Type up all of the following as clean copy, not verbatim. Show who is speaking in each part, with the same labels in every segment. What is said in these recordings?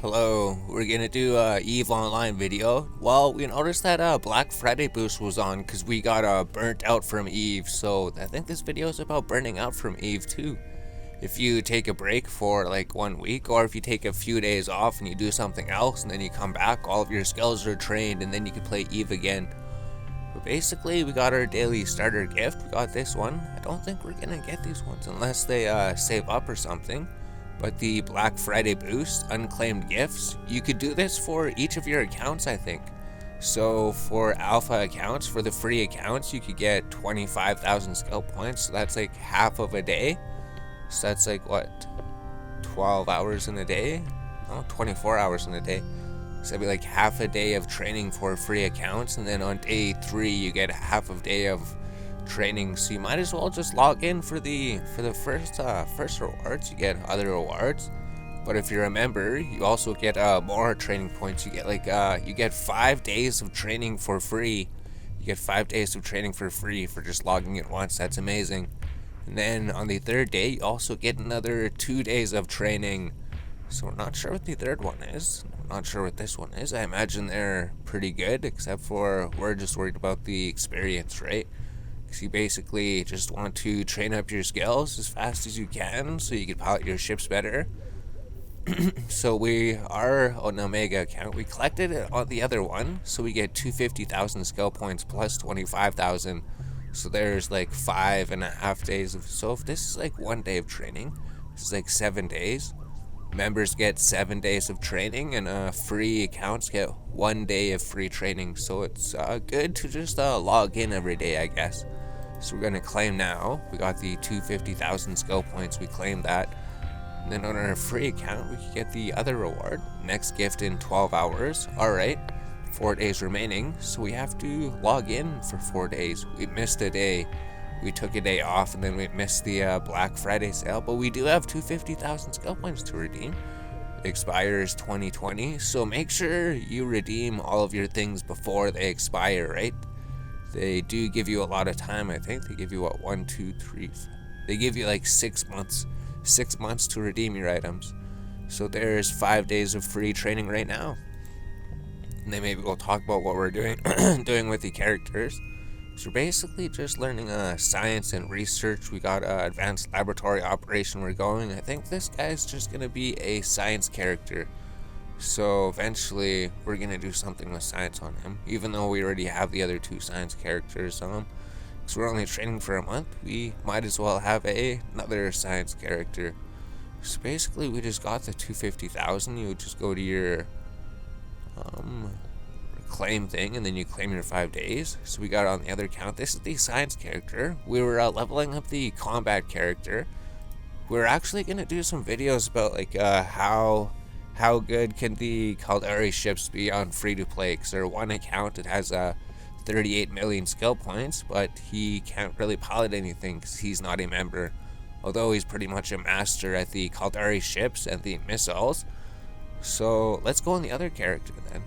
Speaker 1: Hello, we're gonna do a EVE Online video. Well, we noticed that Black Friday boost was on because we got burnt out from EVE, so I think this video is about burning out from EVE too. If you take a break for like 1 week, or if you take a few days off and you do something else and then you come back, all of your skills are trained and then you can play EVE again. But basically, we got our daily starter gift. We got this one. I don't think we're gonna get these ones unless they save up or something. But the Black Friday boost, unclaimed gifts, you could do this for each of your accounts, I think. So for alpha accounts, for the free accounts, you could get 25,000 skill points. So that's like half of a day. So that's like what, 12 hours in a day? No, 24 hours in a day. So that'd be like half a day of training for free accounts, and then on day 3 you get half a day of training. So you might as well just log in for the first rewards. You get other rewards, but if you're a member, you also get more training points. You get like you get 5 days of training for free. You get 5 days of training for free for just logging in once. That's amazing. And then on the 3rd day, you also get another 2 days of training. So we're not sure what the 3rd one is. I'm not sure what this one is. I imagine they're pretty good, except for we're just worried about the experience, right? Because you basically just want to train up your skills as fast as you can so you can pilot your ships better. So we are on an Omega account. We collected it on the other one, so we get 250,000 skill points plus 25,000. So there's like 5.5 days of. So if this is like 1 day of training, this is like 7 days. Members get 7 days of training, and free accounts get 1 day of free training. So it's good to just log in every day, I guess. So we're gonna claim now. We got the 250,000 skill points. We claimed that. And then on our free account, we can get the other reward. Next gift in 12 hours. All right, 4 days remaining. So we have to log in for 4 days. We missed a day. We took a day off, and then we missed the Black Friday sale, but we do have 250,000 skill points to redeem. It expires 2020, so make sure you redeem all of your things before they expire, right? They do give you a lot of time, I think. They give you, what, 1, 2, 3... They give you like 6 months. 6 months to redeem your items. So there's 5 days of free training right now. And then maybe we'll talk about what we're doing, doing with the characters. So we're basically just learning science and research. We got advanced laboratory operation we're going. I think this guy's just going to be a science character. So eventually we're going to do something with science on him. Even though we already have the other 2 science characters on him. Because we're only training for a month, we might as well have another science character. So basically we just got the 250,000. You would just go to your claim thing, and then you claim your 5 days. So we got it on the other account. This is the science character. We were leveling up the combat character. We're actually going to do some videos about like how good can the Caldari ships be on free-to-play, because their one account, it has 38 million skill points, but he can't really pilot anything because he's not a member, although he's pretty much a master at the Caldari ships and the missiles. So let's go on the other character then.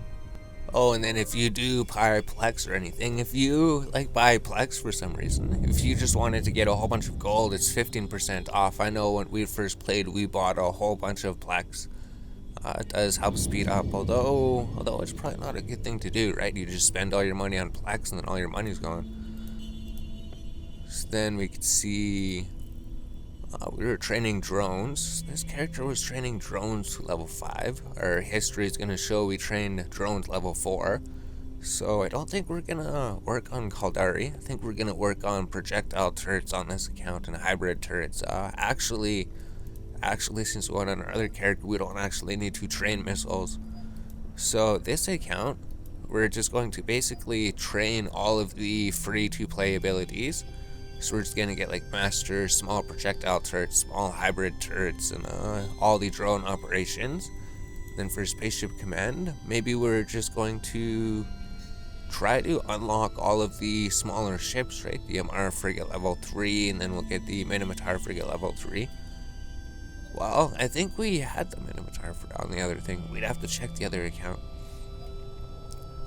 Speaker 1: Oh, and then if you do buy Plex or anything, if you like buy Plex for some reason, if you just wanted to get a whole bunch of gold, it's 15% off. I know when we first played, we bought a whole bunch of Plex. It does help speed up, although it's probably not a good thing to do, right? You just spend all your money on Plex and then all your money's gone. So then we could see we were training drones. This character was training drones to level 5. Our history is going to show we trained drones level 4. So I don't think we're going to work on Caldari. I think we're going to work on projectile turrets on this account and hybrid turrets. Actually, since we went on our other character, we don't actually need to train missiles. So this account, we're just going to basically train all of the free-to-play abilities. So we're just going to get like master, small projectile turrets, small hybrid turrets, and all the drone operations. Then for spaceship command, maybe we're just going to try to unlock all of the smaller ships, right? The Amara frigate level 3, and then we'll get the Minotaur frigate level 3. Well, I think we had the Minotaur on the other thing. We'd have to check the other account.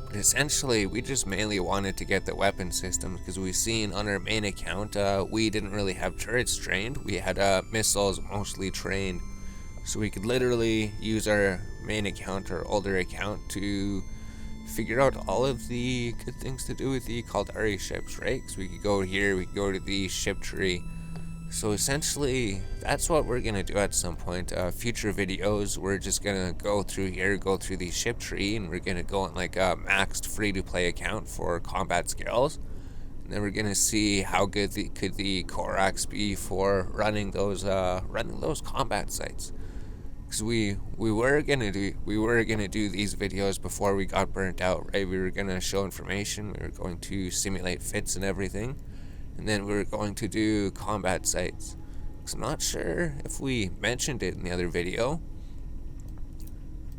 Speaker 1: But essentially, we just mainly wanted to get the weapon systems because we've seen on our main account, we didn't really have turrets trained. We had missiles mostly trained. So we could literally use our main account or older account to figure out all of the good things to do with the Caldari ships, right? Because we could go here, we could go to the ship tree. So essentially, that's what we're gonna do at some point. Future videos, we're just gonna go through here, go through the ship tree, and we're gonna go on like a maxed free-to-play account for combat skills. And then we're gonna see how good could the Korax be for running those combat sites. Because we were gonna do these videos before we got burnt out, right? We were gonna show information, we were going to simulate fits and everything, and then we were going to do combat sites. So I'm not sure if we mentioned it in the other video,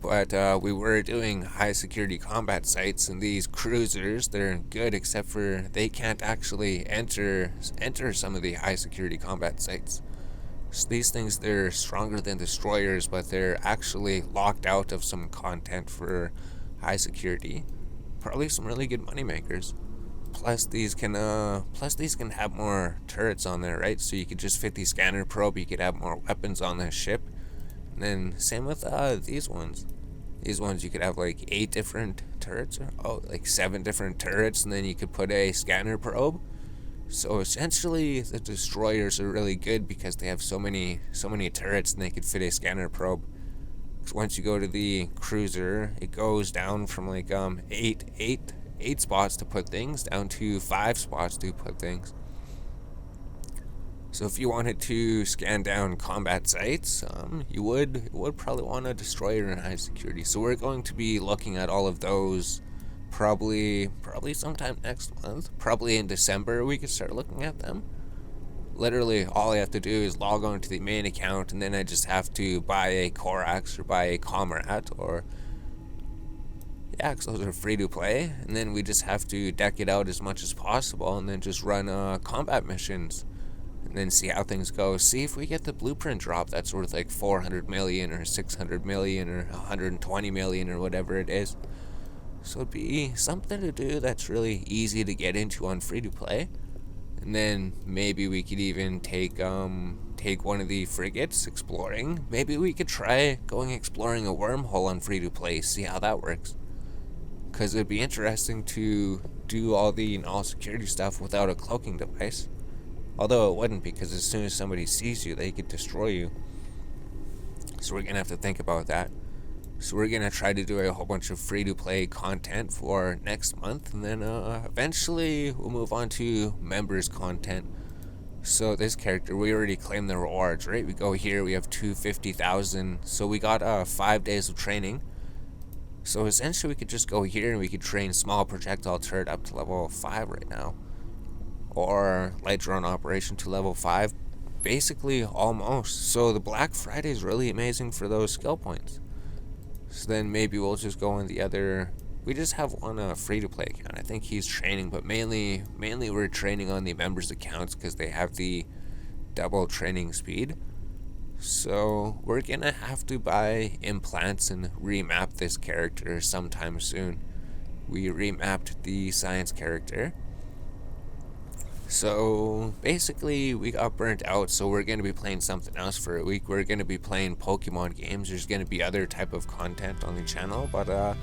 Speaker 1: but we were doing high security combat sites, and these cruisers, they're good except for they can't actually enter some of the high security combat sites. So these things, they're stronger than destroyers, but they're actually locked out of some content for high security. Probably some really good money makers. Plus these can have more turrets on there, right? So you could just fit the scanner probe, you could have more weapons on the ship. And then same with these ones. These ones you could have like 8 different turrets, or like 7 different turrets, and then you could put a scanner probe. So essentially, the destroyers are really good because they have so many turrets, and they could fit a scanner probe. Because once you go to the cruiser, it goes down from like 8 spots to put things down to 5 spots to put things. So if you wanted to scan down combat sites, you would probably want a destroyer in high security. So we're going to be looking at all of those. Probably sometime next month. Probably in December we could start looking at them. Literally, all I have to do is log on to the main account, and then I just have to buy a Korax or buy a Comrade, or yeah, because those are free to play. And then we just have to deck it out as much as possible, and then just run combat missions, and then see how things go. See if we get the blueprint drop that's worth like 400 million or 600 million or 120 million or whatever it is. So it'd be something to do that's really easy to get into on free-to-play. And then maybe we could even take one of the frigates exploring. Maybe we could try going exploring a wormhole on free-to-play, see how that works. Because it'd be interesting to do all the null security stuff without a cloaking device. Although it wouldn't, because as soon as somebody sees you, they could destroy you. So we're going to have to think about that. So we're going to try to do a whole bunch of free-to-play content for next month, and then eventually we'll move on to members content. So this character, we already claimed the rewards, right? We go here, we have 250,000, so we got 5 days of training. So essentially we could just go here and we could train small projectile turret up to level 5 right now. Or light drone operation to level 5, basically almost. So the Black Friday is really amazing for those skill points. So then maybe we'll just go in the other. We just have one free-to-play account. I think he's training, but mainly we're training on the members' accounts because they have the double training speed. So we're gonna have to buy implants and remap this character sometime soon. We remapped the science character. So basically we got burnt out, so we're going to be playing something else for a week. We're going to be playing Pokemon games. There's going to be other type of content on the channel, but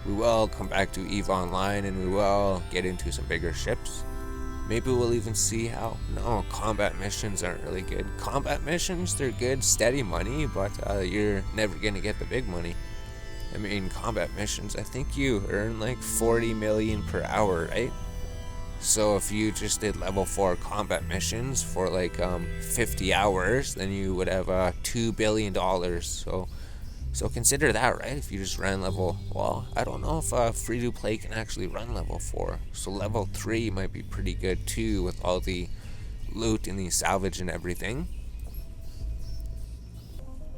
Speaker 1: we will come back to EVE Online, and we will get into some bigger ships. Maybe we'll even see how... No, combat missions aren't really good. Combat missions, they're good, steady money, but you're never going to get the big money. I mean, combat missions, I think you earn like 40 million per hour, right? So if you just did level 4 combat missions for like 50 hours, then you would have $2 billion. So consider that, right? If you just ran level, well, I don't know if free-to-play can actually run level 4. So level 3 might be pretty good too, with all the loot and the salvage and everything.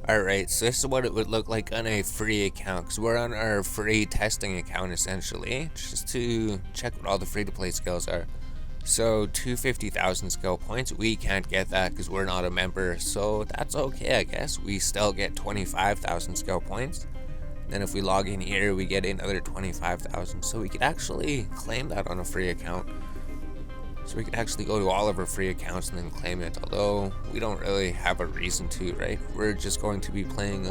Speaker 1: Alright, so this is what it would look like on a free account, because we're on our free testing account essentially, just to check what all the free-to-play skills are. So 250,000 skill points, we can't get that because we're not a member, so that's okay I guess. We still get 25,000 skill points. Then if we log in here, we get another 25,000, so we could actually claim that on a free account. So we could actually go to all of our free accounts and then claim it, although we don't really have a reason to, right? We're just going to be playing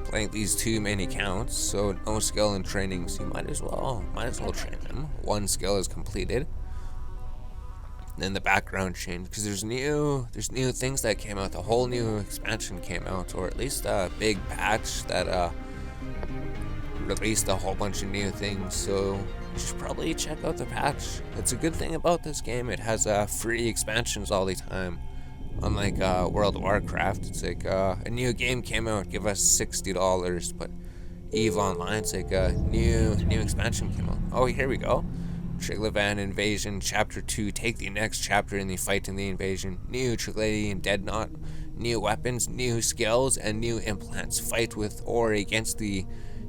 Speaker 1: playing these two main accounts, so no skill and training, so you might as well train them. One skill is completed. Then the background changed because there's new things that came out. The whole new expansion came out, or at least a big patch that released a whole bunch of new things. So you should probably check out the patch. It's a good thing about this game. It has free expansions all the time. Unlike World of Warcraft, it's like a new game came out, give us $60, but EVE Online's like a new expansion came out. Oh, here we go. Triglavan Invasion Chapter 2, take the next chapter in the fight in the invasion. New Triglavian Deadnought, new weapons, new skills, and new implants. Fight with or against the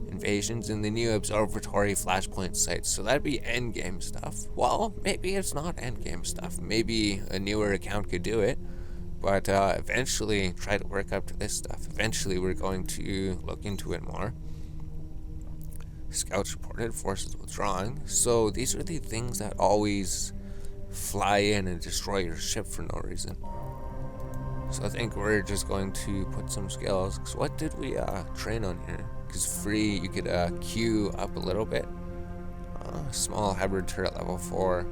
Speaker 1: invasions in the new observatory flashpoint sites. So that'd be endgame stuff. Well, maybe it's not endgame stuff. Maybe a newer account could do it. But eventually try to work up to this stuff. Eventually we're going to look into it more. Scouts reported, forces withdrawing. So these are the things that always fly in and destroy your ship for no reason. So I think we're just going to put some skills. Because what did we train on here? Because free, you could queue up a little bit. Small hybrid turret level 4.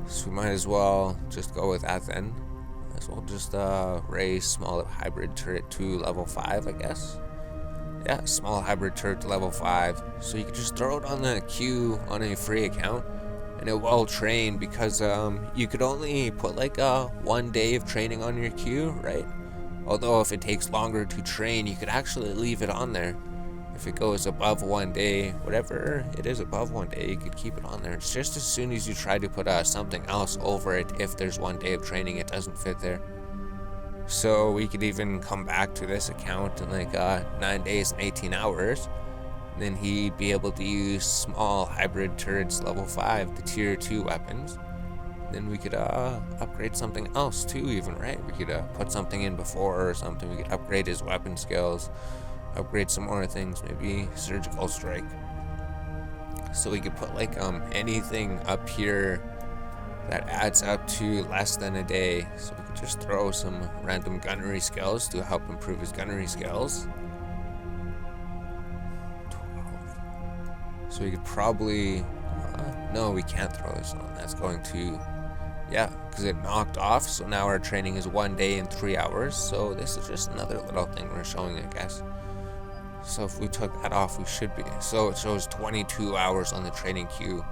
Speaker 1: So we might as well just go with that then. So we'll just raise small hybrid turret to level 5, I guess. Yeah, small hybrid turret to level 5. So you can just throw it on the queue on a free account, and it will train because you could only put like 1 day of training on your queue, right? Although if it takes longer to train, you could actually leave it on there. If it goes above 1 day, whatever it is above 1 day, you could keep it on there. It's just as soon as you try to put something else over it, if there's 1 day of training, it doesn't fit there. So we could even come back to this account in like 9 days and 18 hours. And then he'd be able to use small hybrid turrets level 5, the tier 2 weapons. Then we could upgrade something else too, even, right? We could put something in before or something. We could upgrade his weapon skills. Upgrade some more things, maybe surgical strike. So we could put like anything up here that adds up to less than a day. So we could just throw some random gunnery skills to help improve his gunnery skills. 12. So we could probably no, we can't throw this on. That's going to, yeah, because it knocked off. So now our training is 1 day and 3 hours. So this is just another little thing we're showing, I guess. So if we took that off, we should be. So it shows 22 hours on the training queue.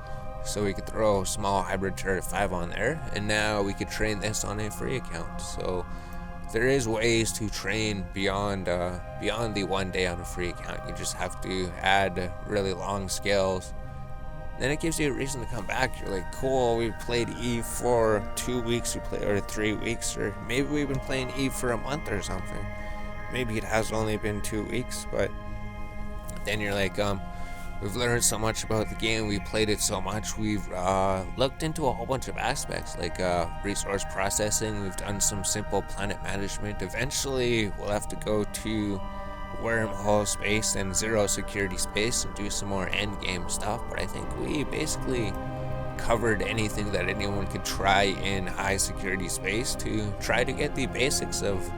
Speaker 1: So we could throw small hybrid turret 5 on there. And now we could train this on a free account. So there is ways to train beyond the 1 day on a free account. You just have to add really long skills. Then it gives you a reason to come back. You're like, cool, we played EVE for 2 weeks, or 3 weeks, or maybe we've been playing EVE for a month or something. Maybe it has only been 2 weeks, but then you're like, we've learned so much about the game, we played it so much, we've looked into a whole bunch of aspects, like resource processing, we've done some simple planet management. Eventually, we'll have to go to wormhole space and zero security space and do some more endgame stuff, but I think we basically covered anything that anyone could try in high security space to try to get the basics of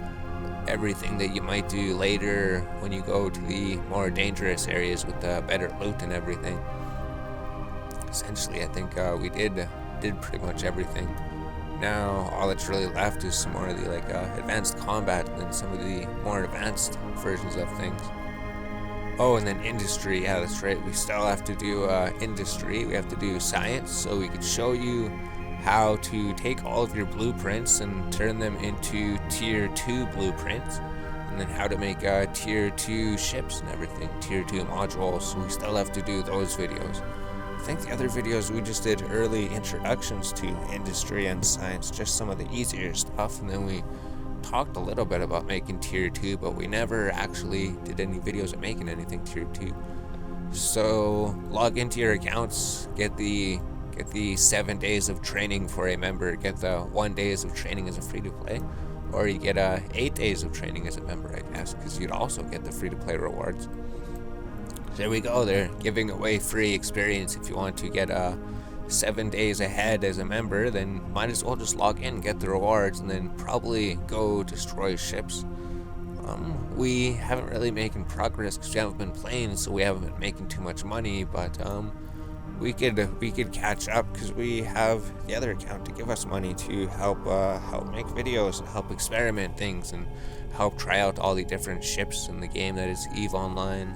Speaker 1: everything that you might do later when you go to the more dangerous areas with the better loot and everything. Essentially, I think we did pretty much everything. Now all that's really left is some more of the advanced combat and then some of the more advanced versions of things. Oh, and then industry. Yeah, that's right. We still have to do industry. We have to do science, so we could show you how to take all of your blueprints and turn them into tier 2 blueprints, and then how to make tier 2 ships and everything, tier 2 modules. So we still have to do those videos. I think the other videos we just did early introductions to industry and science, just some of the easier stuff, and then we talked a little bit about making tier 2, but we never actually did any videos of making anything tier 2. So log into your accounts, get the 7 days of training for a member, get the 1 days of training as a free-to-play, or you get 8 days of training as a member, I guess, because you'd also get the free-to-play rewards. There we go, they're giving away free experience. If you want to get 7 days ahead as a member, then might as well just log in, get the rewards, and then probably go destroy ships. We haven't really making progress because we haven't been playing, so we haven't been making too much money. But we could catch up because we have the other account to give us money to help make videos and help experiment things and help try out all the different ships in the game that is EVE Online.